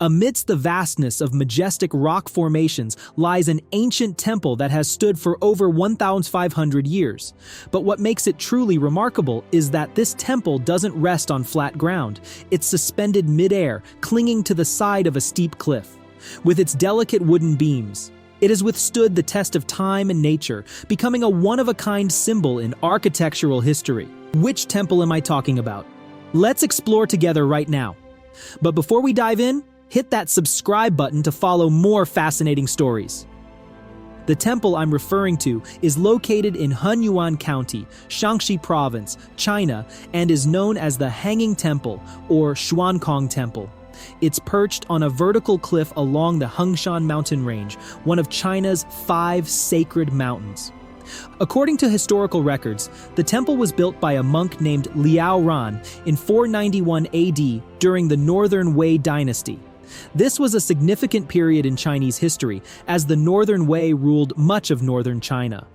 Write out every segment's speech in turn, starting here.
Amidst the vastness of majestic rock formations lies an ancient temple that has stood for over 1,500 years. But what makes it truly remarkable is that this temple doesn't rest on flat ground. It's suspended midair, clinging to the side of a steep cliff. With its delicate wooden beams, it has withstood the test of time and nature, becoming a one-of-a-kind symbol in architectural history. Which temple am I talking about? Let's explore together right now. But before we dive in, hit that subscribe button to follow more fascinating stories. The temple I'm referring to is located in Hunyuan County, Shaanxi Province, China, and is known as the Hanging Temple or Xuankong Temple. It's perched on a vertical cliff along the Hengshan mountain range, one of China's 5 sacred mountains. According to historical records, the temple was built by a monk named Liao Ran in 491 AD during the Northern Wei dynasty. This was a significant period in Chinese history, as the Northern Wei ruled much of northern China.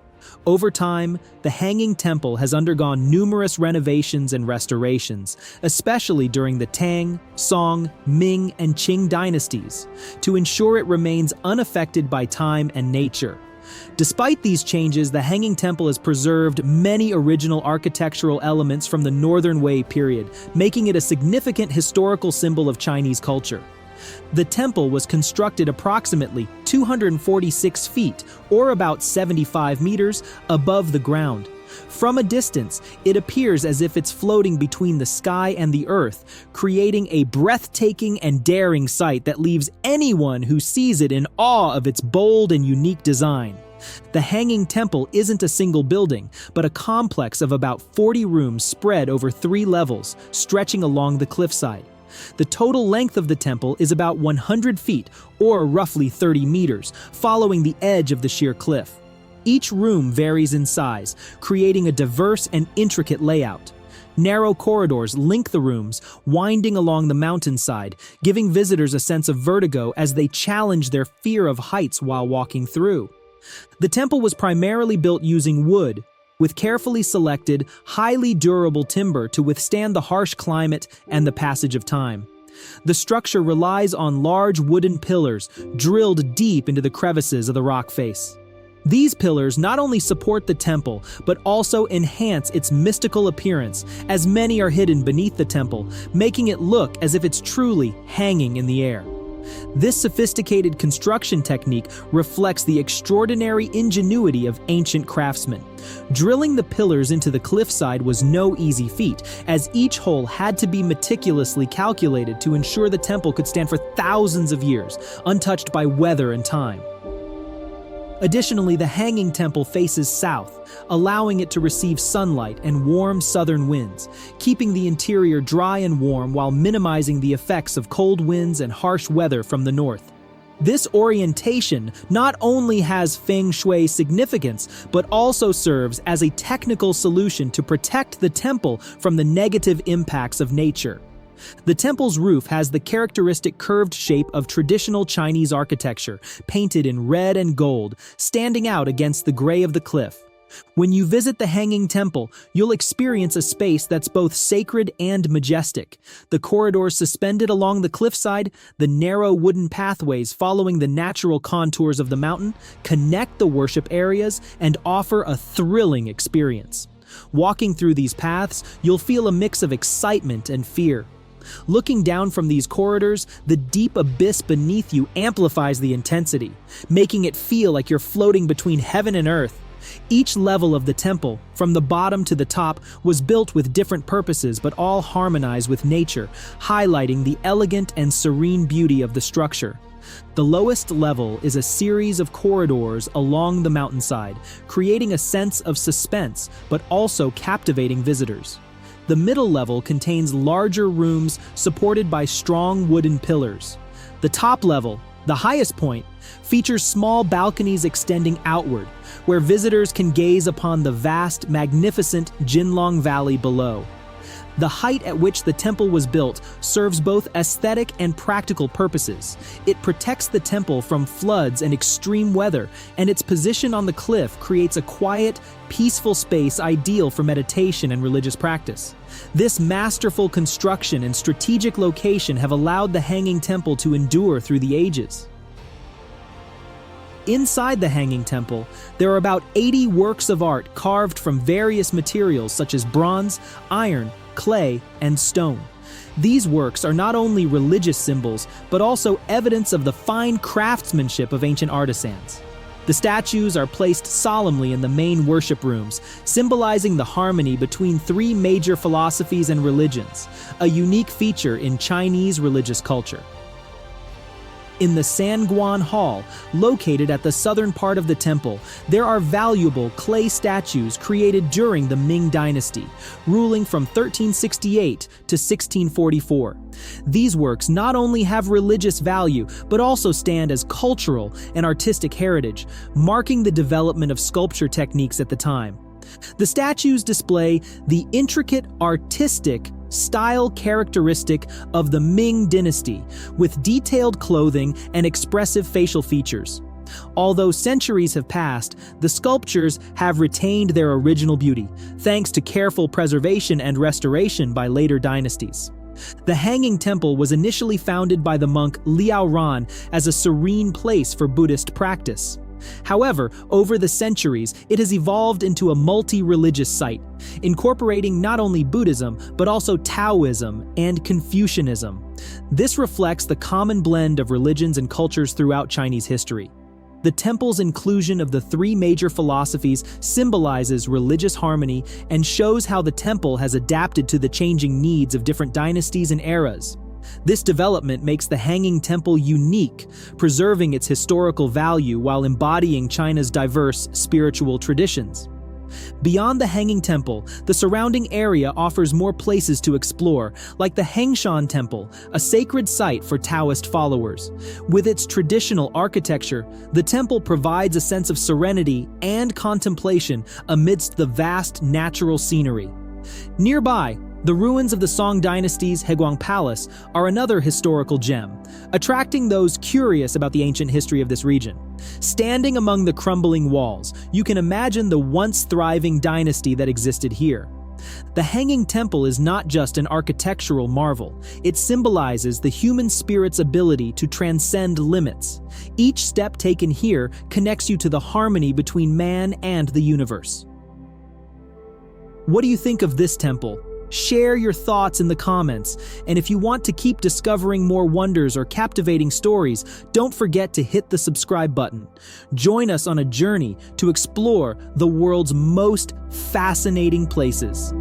Over time, the Hanging Temple has undergone numerous renovations and restorations, especially during the Tang, Song, Ming, and Qing dynasties, to ensure it remains unaffected by time and nature. Despite these changes, the Hanging Temple has preserved many original architectural elements from the Northern Wei period, making it a significant historical symbol of Chinese culture. The temple was constructed approximately 246 feet, or about 75 meters, above the ground. From a distance, it appears as if it's floating between the sky and the earth, creating a breathtaking and daring sight that leaves anyone who sees it in awe of its bold and unique design. The Hanging Temple isn't a single building, but a complex of about 40 rooms spread over 3 levels, stretching along the cliffside. The total length of the temple is about 100 feet, or roughly 30 meters, following the edge of the sheer cliff. Each room varies in size, creating a diverse and intricate layout. Narrow corridors link the rooms, winding along the mountainside, giving visitors a sense of vertigo as they challenge their fear of heights while walking through. The temple was primarily built using wood, with carefully selected, highly durable timber to withstand the harsh climate and the passage of time. The structure relies on large wooden pillars drilled deep into the crevices of the rock face. These pillars not only support the temple, but also enhance its mystical appearance, as many are hidden beneath the temple, making it look as if it's truly hanging in the air. This sophisticated construction technique reflects the extraordinary ingenuity of ancient craftsmen. Drilling the pillars into the cliffside was no easy feat, as each hole had to be meticulously calculated to ensure the temple could stand for thousands of years, untouched by weather and time. Additionally, the Hanging Temple faces south, allowing it to receive sunlight and warm southern winds, keeping the interior dry and warm while minimizing the effects of cold winds and harsh weather from the north. This orientation not only has feng shui significance, but also serves as a technical solution to protect the temple from the negative impacts of nature. The temple's roof has the characteristic curved shape of traditional Chinese architecture, painted in red and gold, standing out against the gray of the cliff. When you visit the Hanging Temple, you'll experience a space that's both sacred and majestic. The corridors suspended along the cliffside, the narrow wooden pathways following the natural contours of the mountain, connect the worship areas and offer a thrilling experience. Walking through these paths, you'll feel a mix of excitement and fear. Looking down from these corridors, the deep abyss beneath you amplifies the intensity, making it feel like you're floating between heaven and earth. Each level of the temple, from the bottom to the top, was built with different purposes but all harmonize with nature, highlighting the elegant and serene beauty of the structure. The lowest level is a series of corridors along the mountainside, creating a sense of suspense but also captivating visitors. The middle level contains larger rooms supported by strong wooden pillars. The top level, the highest point, features small balconies extending outward, where visitors can gaze upon the vast, magnificent Jinlong Valley below. The height at which the temple was built serves both aesthetic and practical purposes. It protects the temple from floods and extreme weather, and its position on the cliff creates a quiet, peaceful space ideal for meditation and religious practice. This masterful construction and strategic location have allowed the Hanging Temple to endure through the ages. Inside the Hanging Temple, there are about 80 works of art carved from various materials such as bronze, iron, clay, and stone. These works are not only religious symbols, but also evidence of the fine craftsmanship of ancient artisans. The statues are placed solemnly in the main worship rooms, symbolizing the harmony between three major philosophies and religions, a unique feature in Chinese religious culture. In the Sanguan Hall, located at the southern part of the temple, there are valuable clay statues created during the Ming Dynasty, ruling from 1368 to 1644. These works not only have religious value, but also stand as cultural and artistic heritage, marking the development of sculpture techniques at the time. The statues display the intricate artistic style characteristic of the Ming Dynasty, with detailed clothing and expressive facial features. Although centuries have passed, the sculptures have retained their original beauty, thanks to careful preservation and restoration by later dynasties. The Hanging Temple was initially founded by the monk Liao Ran as a serene place for Buddhist practice. However, over the centuries, it has evolved into a multi-religious site, incorporating not only Buddhism, but also Taoism and Confucianism. This reflects the common blend of religions and cultures throughout Chinese history. The temple's inclusion of the three major philosophies symbolizes religious harmony and shows how the temple has adapted to the changing needs of different dynasties and eras. This development makes the Hanging Temple unique, preserving its historical value while embodying China's diverse spiritual traditions. Beyond the Hanging Temple, the surrounding area offers more places to explore, like the Hengshan Temple, a sacred site for Taoist followers. With its traditional architecture, the temple provides a sense of serenity and contemplation amidst the vast natural scenery. Nearby, the ruins of the Song Dynasty's Heguang Palace are another historical gem, attracting those curious about the ancient history of this region. Standing among the crumbling walls, you can imagine the once thriving dynasty that existed here. The Hanging Temple is not just an architectural marvel, it symbolizes the human spirit's ability to transcend limits. Each step taken here connects you to the harmony between man and the universe. What do you think of this temple? Share your thoughts in the comments, and if you want to keep discovering more wonders or captivating stories, don't forget to hit the subscribe button. Join us on a journey to explore the world's most fascinating places.